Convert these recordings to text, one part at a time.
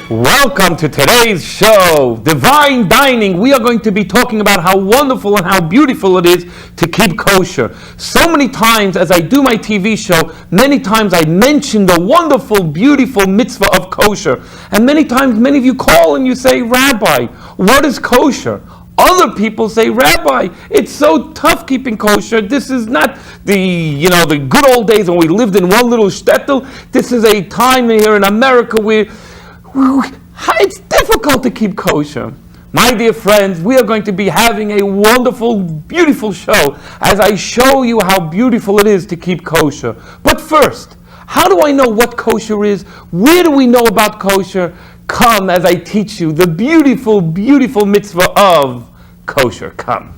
Welcome to today's show, Divine Dining. We are going to be talking about how wonderful and how beautiful it is to keep kosher. So many times as I do my TV show, many times I mention the wonderful, beautiful mitzvah of kosher. And many times, many of you call and you say, Rabbi, what is kosher? Other people say, Rabbi, it's so tough keeping kosher. This is not the good old days when we lived in one little shtetl. This is a time here in America where it's difficult to keep kosher. My dear friends, we are going to be having a wonderful, beautiful show as I show you how beautiful it is to keep kosher. But first, how do I know what kosher is? Where do we know about kosher? Come as I teach you the beautiful, beautiful mitzvah of kosher. Come.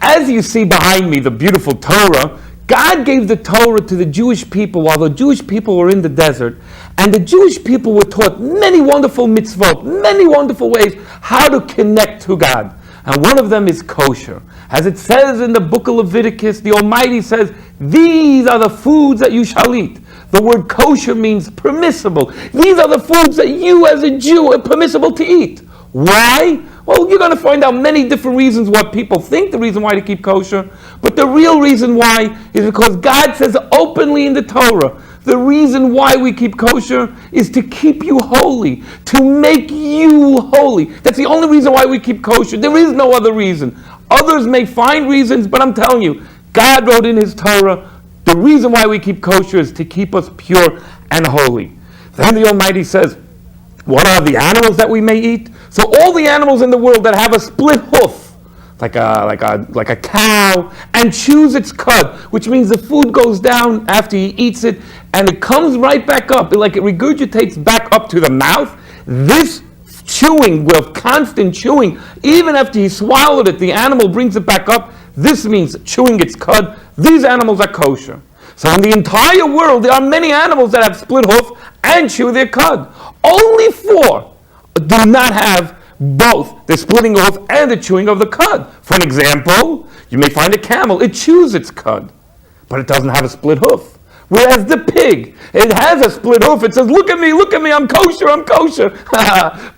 As you see behind me, the beautiful Torah, God gave the Torah to the Jewish people while the Jewish people were in the desert. And the Jewish people were taught many wonderful mitzvot, many wonderful ways how to connect to God. And one of them is kosher. As it says in the book of Leviticus, the Almighty says, these are the foods that you shall eat. The word kosher means permissible. These are the foods that you as a Jew are permissible to eat. Why? Well, you're going to find out many different reasons what people think the reason why to keep kosher. But the real reason why is because God says openly in the Torah, the reason why we keep kosher is to keep you holy, to make you holy. That's the only reason why we keep kosher. There is no other reason. Others may find reasons, but I'm telling you, God wrote in His Torah, the reason why we keep kosher is to keep us pure and holy. Then the Almighty says, what are the animals that we may eat? So all the animals in the world that have a split hoof, like a cow, and chews its cud, which means the food goes down after he eats it, and it comes right back up, like it regurgitates back up to the mouth. This chewing, with constant chewing, even after he swallowed it, the animal brings it back up. This means chewing its cud. These animals are kosher. So in the entire world, there are many animals that have split hoof and chew their cud. Only 4 do not have both the splitting hoof and the chewing of the cud. For an example, you may find a camel, it chews its cud, but it doesn't have a split hoof. Whereas the pig, it has a split hoof. It says, look at me, I'm kosher.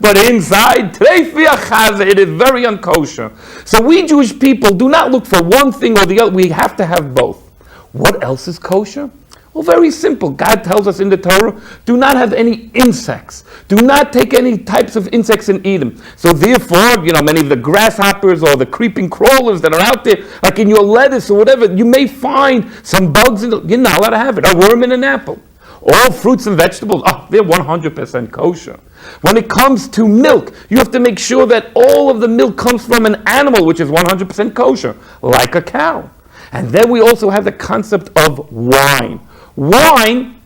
But inside, it is very unkosher. So we Jewish people do not look for one thing or the other. We have to have both. What else is kosher? Well, very simple. God tells us in the Torah, do not have any insects. Do not take any types of insects and eat them. So therefore, many of the grasshoppers or the creeping crawlers that are out there, like in your lettuce or whatever, you may find some bugs you're not allowed to have it. A worm in an apple. All fruits and vegetables, they're 100% kosher. When it comes to milk, you have to make sure that all of the milk comes from an animal which is 100% kosher, like a cow. And then we also have the concept of wine. Wine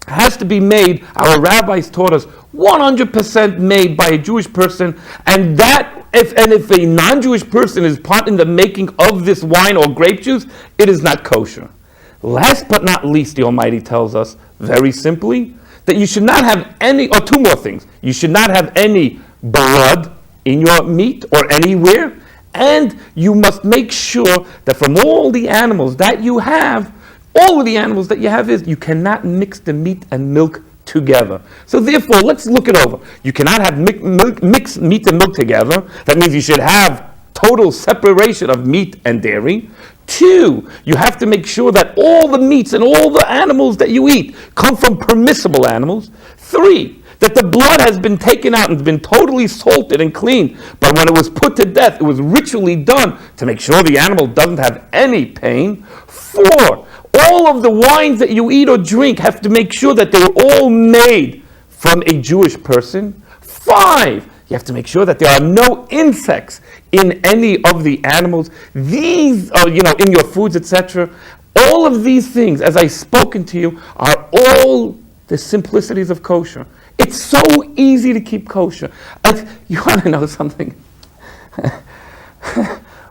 has to be made, our rabbis taught us, 100% made by a Jewish person, and if a non-Jewish person is part in the making of this wine or grape juice, it is not kosher. Last but not least, the Almighty tells us, very simply, that you should not have any, or 2 more things. You should not have any blood in your meat or anywhere, and you must make sure that from all the animals that you have, all of the animals that you have is, you cannot mix the meat and milk together. So therefore, let's look it over. You cannot have mix meat and milk together. That means you should have total separation of meat and dairy. 2, you have to make sure that all the meats and all the animals that you eat come from permissible animals. 3, that the blood has been taken out and been totally salted and cleaned. But when it was put to death, it was ritually done to make sure the animal doesn't have any pain. 4, all of the wines that you eat or drink have to make sure that they were all made from a Jewish person. 5, you have to make sure that there are no insects in any of the animals. These are, in your foods, etc. All of these things, as I've spoken to you, are all the simplicities of kosher. It's so easy to keep kosher. You want to know something?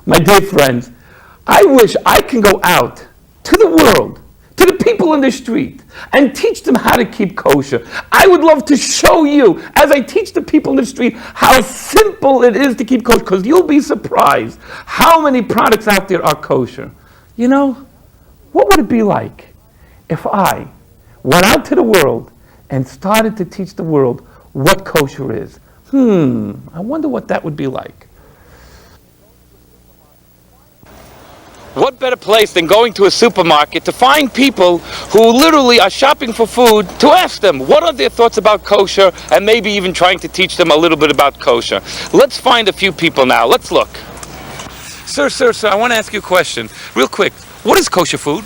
My dear friends, I wish I can go out to the world, to the people in the street, and teach them how to keep kosher. I would love to show you, as I teach the people in the street, how simple it is to keep kosher, because you'll be surprised how many products out there are kosher. What would it be like if I went out to the world and started to teach the world what kosher is. I wonder what that would be like. What better place than going to a supermarket to find people who literally are shopping for food to ask them what are their thoughts about kosher, and maybe even trying to teach them a little bit about kosher. Let's find a few people now. Let's look. Sir, I want to ask you a question real quick. What is kosher food?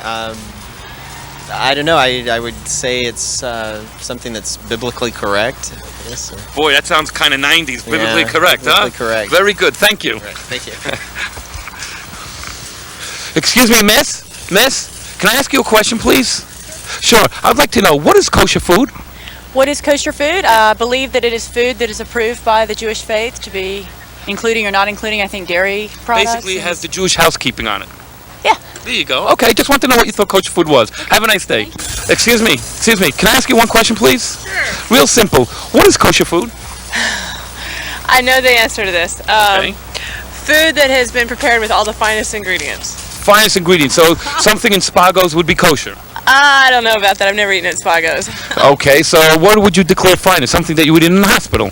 I don't know. I would say it's something that's biblically correct. Yes, Boy, that sounds kind of 90s. Biblically correct, biblically huh? Correct. Very good. Thank you. Right. Thank you. Excuse me, Miss? Can I ask you a question, please? Sure. I'd like to know, what is kosher food? What is kosher food? I believe that it is food that is approved by the Jewish faith to be including or not including, I think, dairy products. Basically, it has the Jewish housekeeping on it. Yeah. There you go. Okay, just want to know what you thought kosher food was. Have a nice day. Excuse me. Can I ask you one question, please? Sure. Real simple. What is kosher food? I know the answer to this. Okay. Food that has been prepared with all the finest ingredients. Finest ingredients. So something in Spagos would be kosher. I don't know about that. I've never eaten at Spagos. Okay, so what would you declare finest? Something that you would eat in the hospital?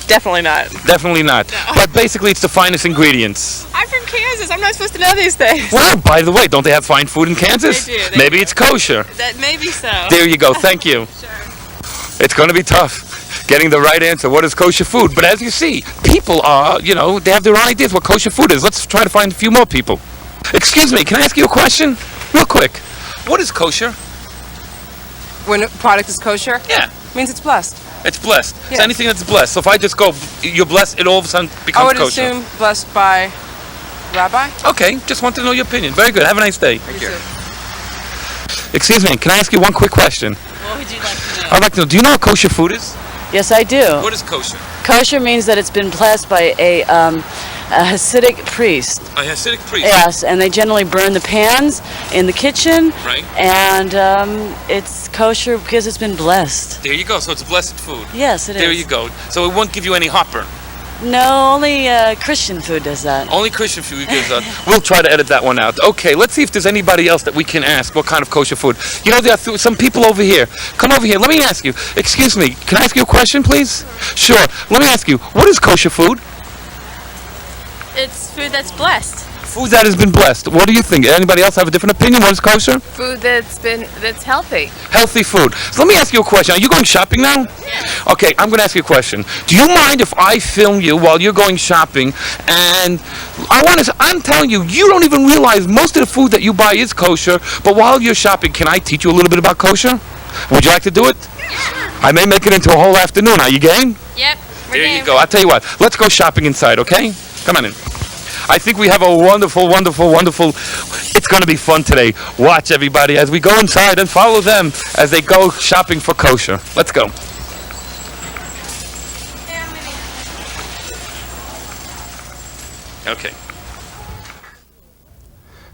Definitely not. Definitely not. No. But basically, it's the finest ingredients. I'm from Kansas. I'm not supposed to know these things. Well, by the way, don't they have fine food in Kansas? They do. Maybe it's kosher. That may be so. There you go. Thank you. Sure. It's going to be tough getting the right answer. What is kosher food? But as you see, people are, they have their own ideas what kosher food is. Let's try to find a few more people. Excuse me, can I ask you a question? Real quick. What is kosher? When a product is kosher, Yeah. means it's blessed. It's blessed. Yes. It's anything that's blessed. So if I just go, you're blessed, it all of a sudden I becomes would kosher. assume blessed by rabbi. Okay, just want to know your opinion. Very good. Have a nice day. Thank you. Excuse me, can I ask you one quick question? What would you like to know? I'd like to know, do you know what kosher food is? Yes, I do. What is kosher? Kosher means that it's been blessed by a Hasidic priest. A Hasidic priest. Yes, and they generally burn the pans in the kitchen. Right. And it's kosher because it's been blessed. There you go. So it's blessed food. Yes, it is. There you go. So it won't give you any heartburn. No, only Christian food does that. Only Christian food gives us. We'll try to edit that one out. Okay, let's see if there's anybody else that we can ask what kind of kosher food. There are some people over here. Come over here. Let me ask you. Excuse me. Can I ask you a question, please? Sure. Let me ask you. What is kosher food? It's food that's blessed. Food that has been blessed. What do you think? Anybody else have a different opinion? What is kosher? Food that's healthy. Healthy food. So let me ask you a question. Are you going shopping now? Yeah. Okay, I'm going to ask you a question. Do you mind if I film you while you're going shopping? And I'm telling you, you don't even realize most of the food that you buy is kosher, but while you're shopping, can I teach you a little bit about kosher? Would you like to do it? I may make it into a whole afternoon. Are you game? Yep. There you go. I'll tell you what. Let's go shopping inside, okay? Come on in. I think we have a wonderful, it's going to be fun today. Watch everybody as we go inside and follow them as they go shopping for kosher. Let's go. Okay.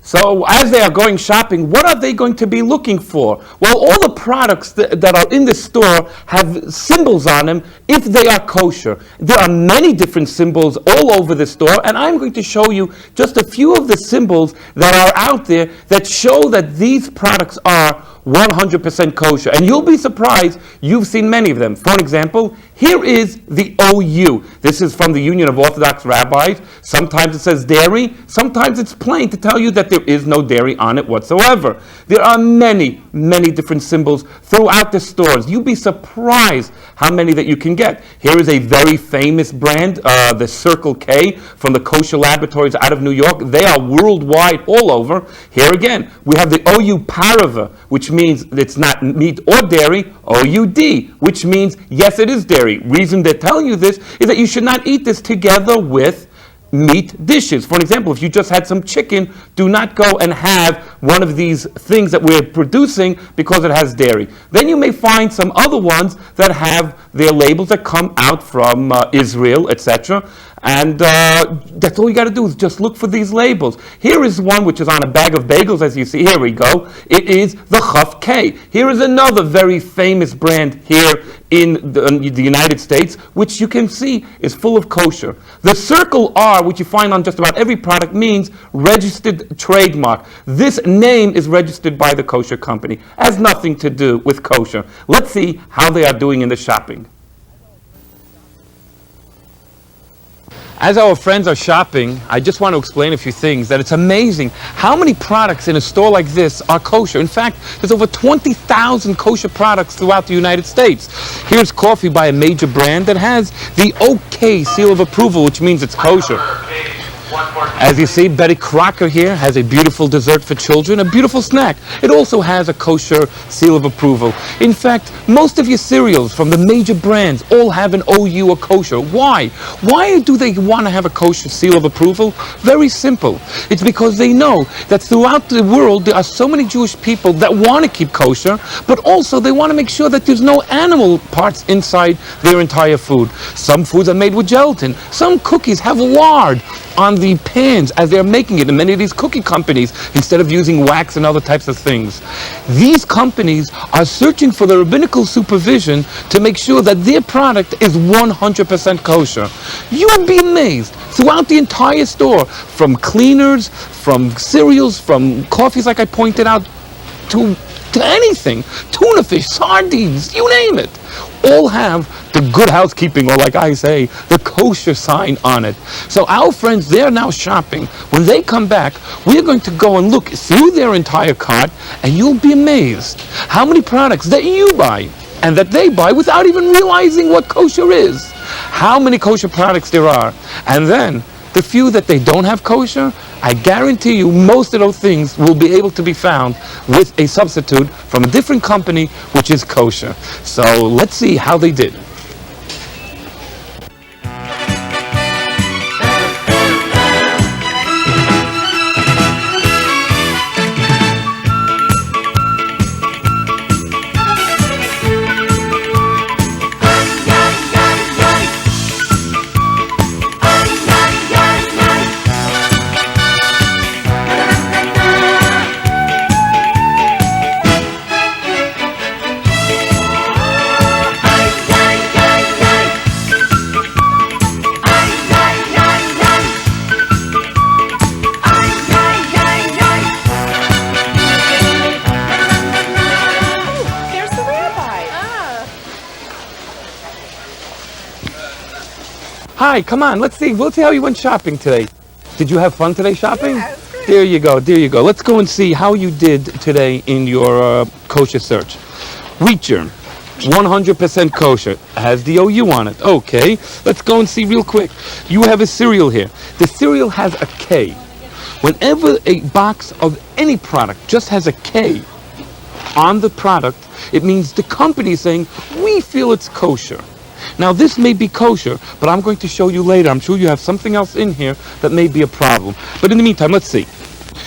So as they are going shopping, what are they going to be looking for? Well, all the products that are in the store have symbols on them if they are kosher. There are many different symbols all over the store, and I'm going to show you just a few of the symbols that are out there that show that these products are 100% kosher. And you'll be surprised, you've seen many of them. For example, here is the OU. This is from the Union of Orthodox Rabbis. Sometimes it says dairy, sometimes it's plain to tell you that there is no dairy on it whatsoever. There are many different symbols throughout the stores. You'll be surprised how many that you can get. Here is a very famous brand, the Circle K from the Kosher Laboratories out of New York. They are worldwide, all over. Here again, we have the OU Parava, which means it's not meat or dairy. OUD, which means yes, it is dairy. Reason they're telling you this is that you should not eat this together with meat dishes. For example, if you just had some chicken, do not go and have one of these things that we're producing because it has dairy. Then you may find some other ones that have their labels that come out from Israel, etc. And that's all you got to do is just look for these labels. Here is one which is on a bag of bagels, as you see. Here we go. It is the Chaf K. Here is another very famous brand here in the United States, which you can see is full of kosher. The circle R, which you find on just about every product, means registered trademark. This name is registered by the kosher company. Has nothing to do with kosher. Let's see how they are doing in the shopping. As our friends are shopping, I just want to explain a few things, that it's amazing how many products in a store like this are kosher. In fact, there's over 20,000 kosher products throughout the United States. Here's coffee by a major brand that has the OK seal of approval, which means it's kosher. As you see, Betty Crocker here has a beautiful dessert for children, a beautiful snack. It also has a kosher seal of approval. In fact, most of your cereals from the major brands all have an OU or kosher. Why? Why do they want to have a kosher seal of approval? Very simple. It's because they know that throughout the world there are so many Jewish people that want to keep kosher, but also they want to make sure that there's no animal parts inside their entire food. Some foods are made with gelatin. Some cookies have lard on the pans as they're making it in many of these cookie companies instead of using wax and other types of things. These companies are searching for the rabbinical supervision to make sure that their product is 100% kosher. You would be amazed throughout the entire store, from cleaners, from cereals, from coffees like I pointed out, to anything, tuna fish, sardines, you name it, all have the good housekeeping, or like I say, the kosher sign on it. So our friends, they're now shopping. When they come back, we're going to go and look through their entire cart, and you'll be amazed how many products that you buy and that they buy without even realizing what kosher is. How many kosher products there are. And then the few that they don't have kosher, I guarantee you most of those things will be able to be found with a substitute from a different company which is kosher. So let's see how they did. Hi, come on, let's see how you went shopping today. Did you have fun today shopping? Yeah, it was great. There you go. Let's go and see how you did today in your kosher search. Wheat germ, 100% kosher, has the OU on it. Okay, let's go and see real quick. You have a cereal here. The cereal has a K. Whenever a box of any product just has a K on the product, it means the company is saying, we feel it's kosher. Now this may be kosher, but I'm going to show you later. I'm sure you have something else in here that may be a problem. But in the meantime, let's see.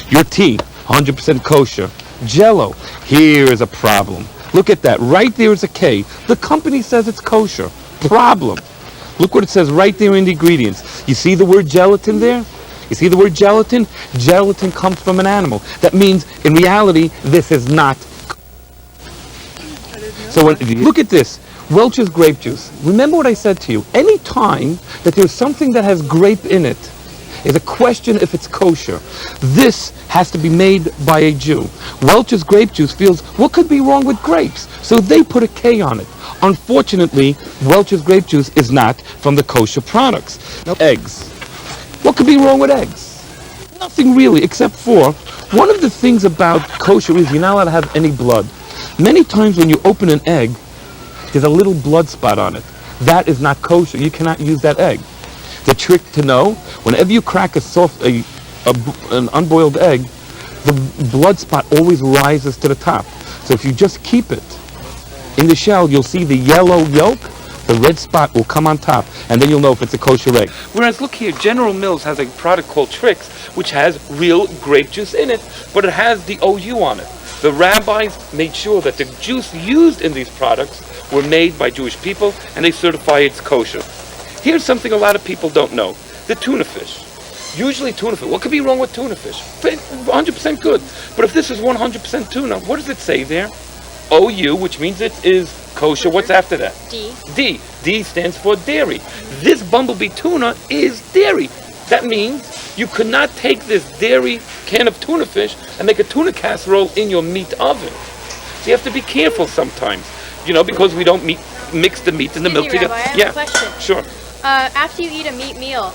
Your tea, 100% kosher. Jell-O, here is a problem. Look at that, right there is a K. The company says it's kosher. Problem. Look what it says right there in the ingredients. You see the word gelatin there? You see the word gelatin? Gelatin comes from an animal. That means, in reality, this is not. So look at this. Welch's grape juice. Remember what I said to you. Any time that there's something that has grape in it, is a question if it's kosher. This has to be made by a Jew. Welch's grape juice feels, what could be wrong with grapes? So they put a K on it. Unfortunately, Welch's grape juice is not from the kosher products. Now, eggs. What could be wrong with eggs? Nothing really, except for, one of the things about kosher is you're not allowed to have any blood. Many times when you open an egg, there's a little blood spot on it. That is not kosher. You cannot use that egg. The trick to know, whenever you crack an unboiled egg, the blood spot always rises to the top. So if you just keep it in the shell, you'll see the yellow yolk, the red spot will come on top, and then you'll know if it's a kosher egg. Whereas look here, General Mills has a product called Trix, which has real grape juice in it, but it has the OU on it. The rabbis made sure that the juice used in these products were made by Jewish people, and they certify it's kosher. Here's something a lot of people don't know. The tuna fish. Usually tuna fish. What could be wrong with tuna fish? 100% good. But if this is 100% tuna, what does it say there? OU, which means it is kosher. What's after that? D. D. D stands for dairy. This bumblebee tuna is dairy. That means you could not take this dairy can of tuna fish and make a tuna casserole in your meat oven. So you have to be careful sometimes, because we don't mix the meat and the milk together. Rabbi, I have a question. Sure. After you eat a meat meal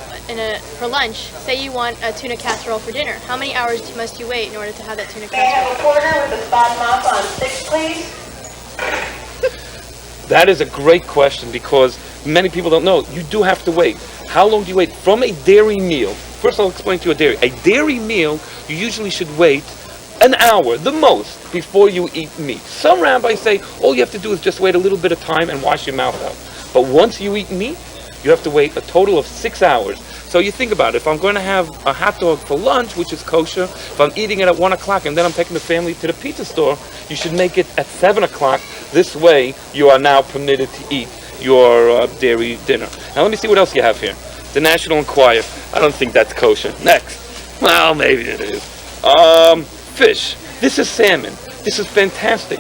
for lunch, say you want a tuna casserole for dinner, how many hours must you wait in order to have that tuna casserole? May I have a corner with a spot mop on 6, please? That is a great question because many people don't know. You do have to wait. How long do you wait? From a dairy meal, first I'll explain to you a dairy meal, you usually should wait an hour, the most, before you eat meat. Some rabbis say all you have to do is just wait a little bit of time and wash your mouth out. But once you eat meat, you have to wait a total of 6 hours. So you think about it, if I'm going to have a hot dog for lunch, which is kosher, if I'm eating it at 1 o'clock and then I'm taking the family to the pizza store, you should make it at 7 o'clock. This way, you are now permitted to eat your dairy dinner. Now let me see what else you have here. The National Enquirer. I don't think that's kosher. Next. Well, maybe it is. Fish. This is salmon. This is fantastic.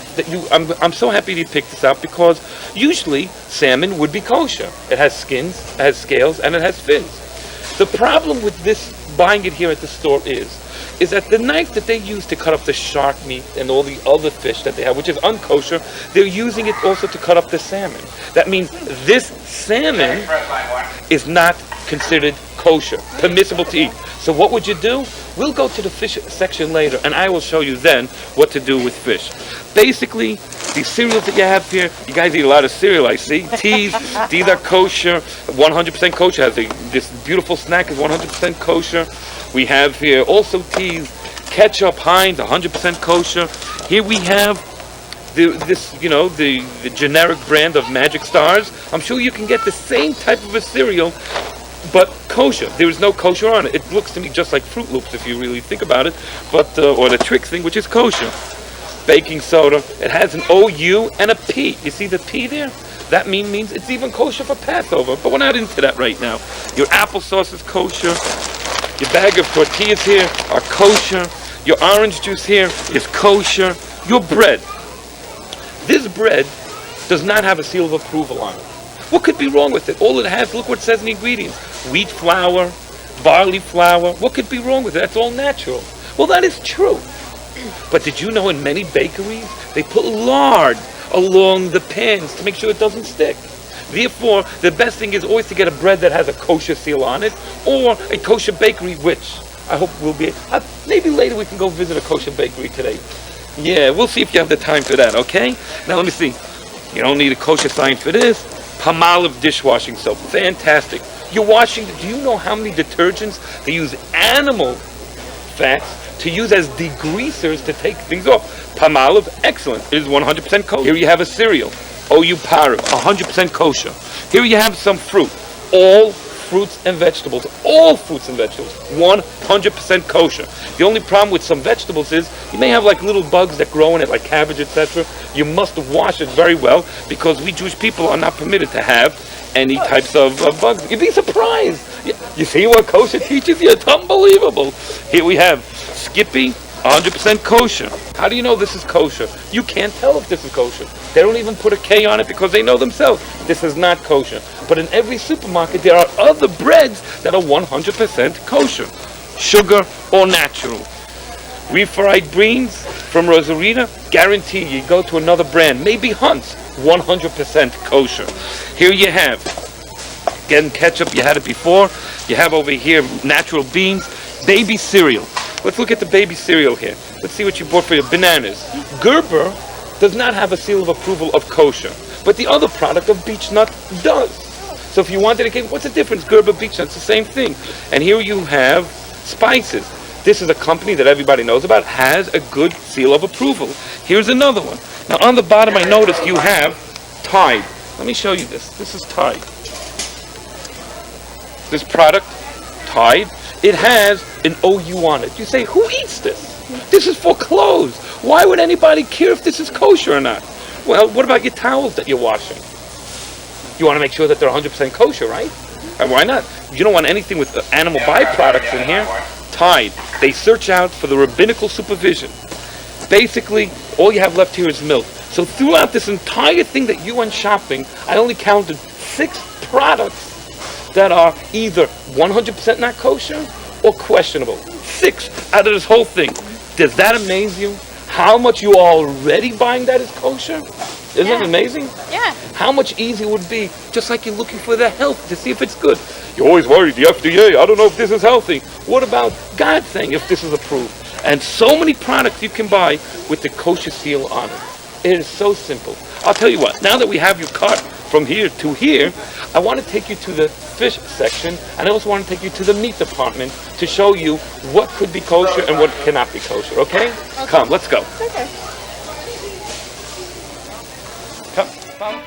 I'm so happy you picked this out because usually salmon would be kosher. It has skins, it has scales, and it has fins. The problem with this, buying it here at the store is that the knife that they use to cut up the shark meat and all the other fish that they have, which is unkosher, they're using it also to cut up the salmon. That means this salmon is not considered kosher, permissible to eat. So what would you do? We'll go to the fish section later, and I will show you then what to do with fish. Basically, these cereals that you have here, you guys eat a lot of cereal, I see. Teas, these are kosher, 100% kosher. Has this beautiful snack is 100% kosher. We have here also teas, ketchup, Heinz, 100% kosher. Here we have the generic brand of Magic Stars. I'm sure you can get the same type of a cereal, but kosher. There is no kosher on it. It looks to me just like Fruit Loops if you really think about it, but or the Trix thing, which is kosher. Baking soda. It has an OU and a P. You see the P there? That means it's even kosher for Passover, but we're not into that right now. Your applesauce is kosher. Your bag of tortillas here are kosher. Your orange juice here is kosher. Your bread. This bread does not have a seal of approval on it. What could be wrong with it? All it has, look what it says in the ingredients. Wheat flour, barley flour. What could be wrong with it? That's all natural. Well, that is true. But did you know in many bakeries, they put lard along the pans to make sure it doesn't stick? Therefore, the best thing is always to get a bread that has a kosher seal on it, or a kosher bakery, which I hope will be. Maybe later we can go visit a kosher bakery today. Yeah, we'll see if you have the time for that, okay? Now let me see. You don't need a kosher sign for this. Palmolive dishwashing soap. Fantastic. You're washing, do you know how many detergents they use animal fats to use as degreasers to take things off? Palmolive, excellent. It is 100% kosher. Here you have a cereal. OU Parib, 100% kosher. Here you have some fruit. All fruits and vegetables. All fruits and vegetables. 100% kosher. The only problem with some vegetables is you may have like little bugs that grow in it, like cabbage, etc. You must wash it very well because we Jewish people are not permitted to have any types of bugs. You'd be surprised. You see what kosher teaches you? It's unbelievable. Here we have Skippy, 100% kosher. How do you know this is kosher? You can't tell if this is kosher. They don't even put a K on it because they know themselves this is not kosher. But in every supermarket there are other breads that are 100% kosher. Sugar or natural. Refried beans from Rosarita, guarantee you go to another brand, maybe Hunt's, 100% kosher. Here you have, again, ketchup, you had it before. You have over here natural beans, baby cereal. Let's look at the baby cereal here. Let's see what you bought for your bananas. Gerber does not have a seal of approval of kosher, but the other product of Beech Nut does. So if you wanted to get, what's the difference? Gerber, Beech Nut, it's the same thing. And here you have spices. This is a company that everybody knows about, has a good seal of approval. Here's another one. Now on the bottom I noticed you have Tide. Let me show you this. This is Tide. This product, Tide, it has an OU on it. You say, who eats this? This is for clothes. Why would anybody care if this is kosher or not? Well, what about your towels that you're washing? You want to make sure that they're 100% kosher, right? And why not? You don't want anything with animal byproducts in here. Tide. They search out for the rabbinical supervision. Basically, all you have left here is milk. So throughout this entire thing that you went shopping, I only counted 6 products that are either 100% not kosher or questionable. 6 out of this whole thing. Does that amaze you? How much you are already buying that is kosher? Isn't it amazing? Yeah. How much easier it would be, just like you're looking for the health to see if it's good. You're always worried, the FDA, I don't know if this is healthy. What about God saying if this is approved? And so many products you can buy with the kosher seal on it. It is so simple. I'll tell you what, now that we have your cart from here to here, I want to take you to the fish section, and I also want to take you to the meat department to show you what could be kosher and what cannot be kosher, okay? Come, let's go. Okay. Come, follow.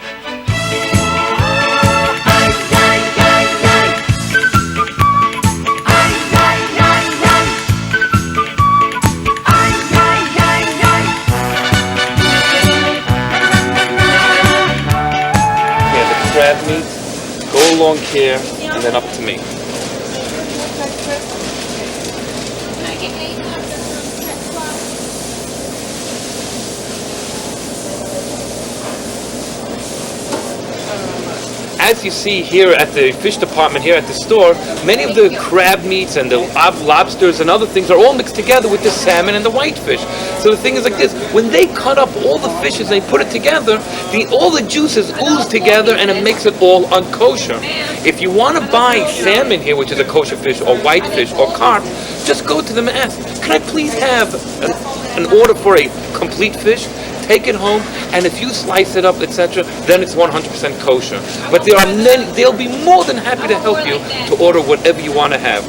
Crab meat, go along here, and then up to me. As you see here at the fish department here at the store, many of the crab meats and the lobsters and other things are all mixed together with the salmon and the whitefish. So the thing is like this, when they cut up all the fishes, they put it together, all the juices ooze together and it makes it all unkosher. If you want to buy salmon here, which is a kosher fish, or whitefish, or carp, just go to them and ask, can I please have an order for a complete fish? Take it home, and if you slice it up, etc., then it's 100% kosher. But there are many, they'll be more than happy to help you to order whatever you want to have.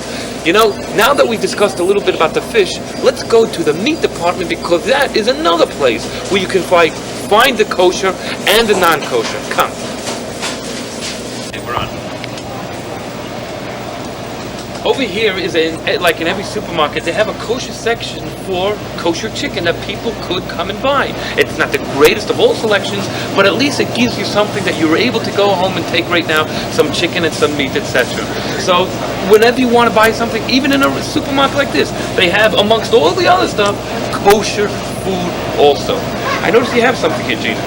You know, now that we've discussed a little bit about the fish, let's go to the meat department, because that is another place where you can find the kosher and the non-kosher. Come. Okay, we're on. Over here is like in every supermarket, they have a kosher section for kosher chicken that people could come and buy. It's not the greatest of all selections, but at least it gives you something that you're able to go home and take right now, some chicken and some meat, etc. So whenever you want to buy something, even in a supermarket like this, they have, amongst all the other stuff, kosher food also. I notice you have something here, Gina.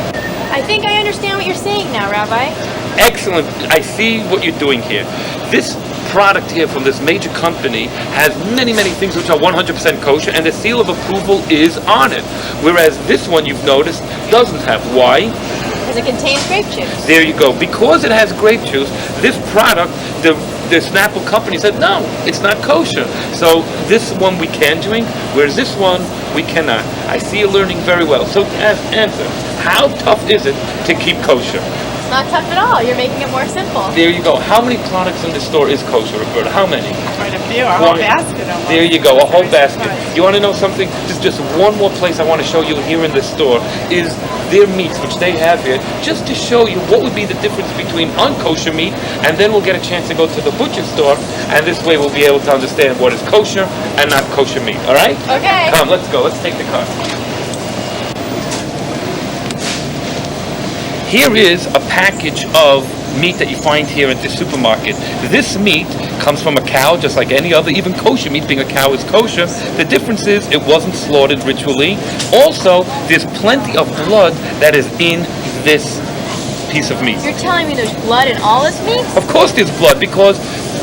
I think I understand what you're saying now, Rabbi. Excellent. I see what you're doing here. This product here from this major company has many things which are 100% kosher, and the seal of approval is on it. Whereas this one, you've noticed, doesn't have. Why? Because it contains grape juice. There you go. Because it has grape juice, this product, the Snapple company said, no, it's not kosher. So this one we can drink, whereas this one we cannot. I see you learning very well. So answer, how tough is it to keep kosher? It's not tough at all. You're making it more simple. There you go. How many products in the store is kosher, Roberta? How many? Quite a few, a whole basket almost. There you go, a whole basket. You want to know something? Just one more place I want to show you here in the store is their meats, which they have here, just to show you what would be the difference between unkosher meat, and then we'll get a chance to go to the butcher store, and this way we'll be able to understand what is kosher and not kosher meat. All right? Okay. Come, let's go. Let's take the car. Here is a package of meat that you find here at the supermarket. This meat comes from a cow, just like any other, even kosher meat, being a cow is kosher. The difference is it wasn't slaughtered ritually. Also, there's plenty of blood that is in this piece of meat. You're telling me there's blood in all this meat? Of course there's blood, because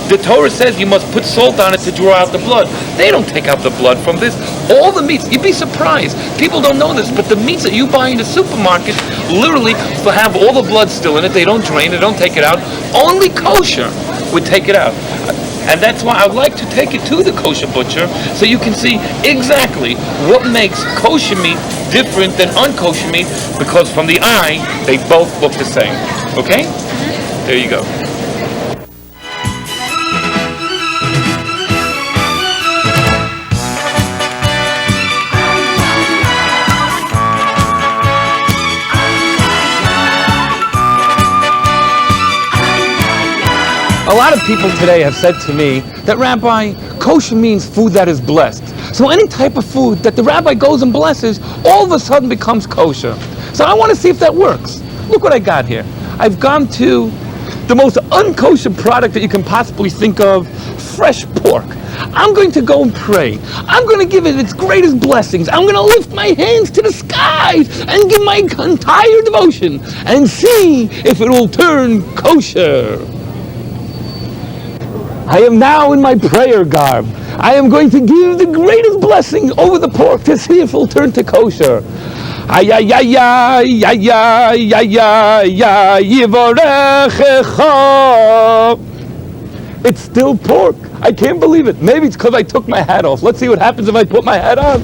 the Torah says you must put salt on it to draw out the blood. They don't take out the blood from this. All the meats, you'd be surprised. People don't know this, but the meats that you buy in the supermarket literally have all the blood still in it. They don't drain it, they don't take it out. Only kosher would take it out. And that's why I'd like to take it to the kosher butcher so you can see exactly what makes kosher meat different than unkosher meat, because from the eye, they both look the same. Okay? There you go. A lot of people today have said to me that, Rabbi, kosher means food that is blessed. So any type of food that the rabbi goes and blesses, all of a sudden becomes kosher. So I want to see if that works. Look what I got here. I've gone to the most unkosher product that you can possibly think of, fresh pork. I'm going to go and pray. I'm going to give it its greatest blessings. I'm going to lift my hands to the skies and give my entire devotion and see if it will turn kosher. I am now in my prayer garb. I am going to give the greatest blessing over the pork to see if it will turn to kosher. It's still pork. I can't believe it. Maybe it's because I took my hat off. Let's see what happens if I put my hat on.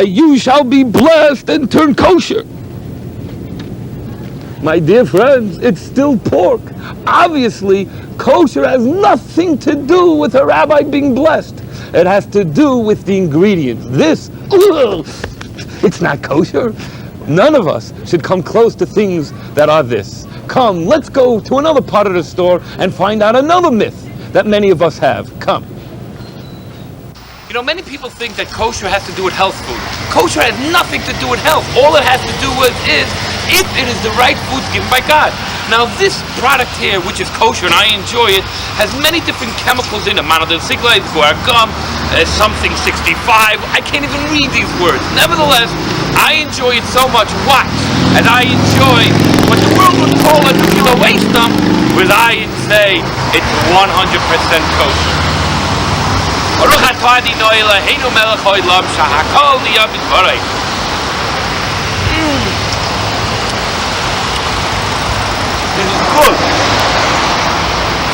You shall be blessed and turn kosher. My dear friends, it's still pork. Obviously, kosher has nothing to do with a rabbi being blessed. It has to do with the ingredients. This, it's not kosher. None of us should come close to things that are this. Come, let's go to another part of the store and find out another myth that many of us have. Come. You know, many people think that kosher has to do with health food. Kosher has nothing to do with health. All it has to do with is if it is the right food given by God. Now, this product here, which is kosher, and I enjoy it, has many different chemicals in it. Monodecyclate, guar gum, something 65. I can't even read these words. Nevertheless, I enjoy it so much. Watch, as I enjoy what the world would call a nuclear waste dump, whereas I say it's 100% kosher. Baruch atah Adonai Eloheinu melech haolam shehakol niyeh b'dvarei. This is good.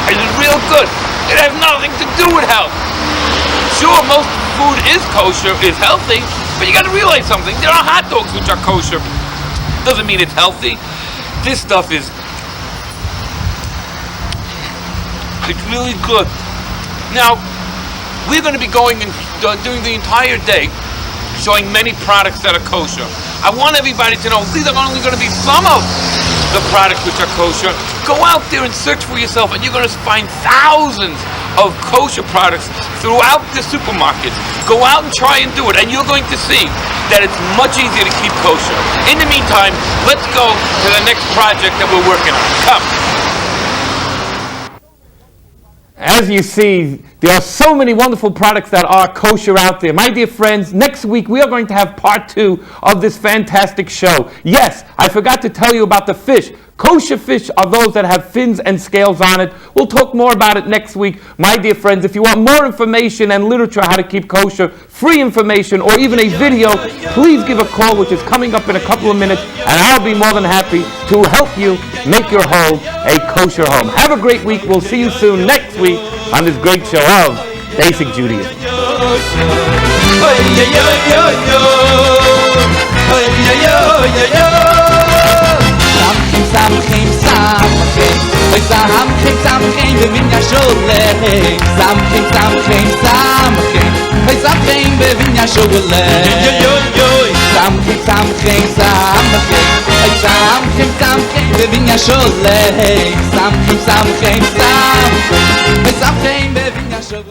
It is real good. It has nothing to do with health. Sure, most food is kosher, is healthy, but you got to realize something. There are hot dogs which are kosher. Doesn't mean it's healthy. This stuff is, it's really good. Now, we're going to be going and doing the entire day showing many products that are kosher. I want everybody to know these are only going to be some of the products which are kosher. Go out there and search for yourself, and you're going to find thousands of kosher products throughout the supermarkets. Go out and try and do it, and you're going to see that it's much easier to keep kosher. In the meantime, let's go to the next project that we're working on. Come. As you see, there are so many wonderful products that are kosher out there. My dear friends, next week we are going to have part 2 of this fantastic show. Yes, I forgot to tell you about the fish. Kosher fish are those that have fins and scales on it. We'll talk more about it next week. My dear friends, if you want more information and literature how to keep kosher, free information, or even a video, please give a call, which is coming up in a couple of minutes, and I'll be more than happy to help you make your home a kosher home. Have a great week. We'll see you soon next week on this great show of Basic Judaism. Samchem, bevinya shole. Samchem, bevinya shole. Samchem, bevinya shole. Samchem, bevinya shole.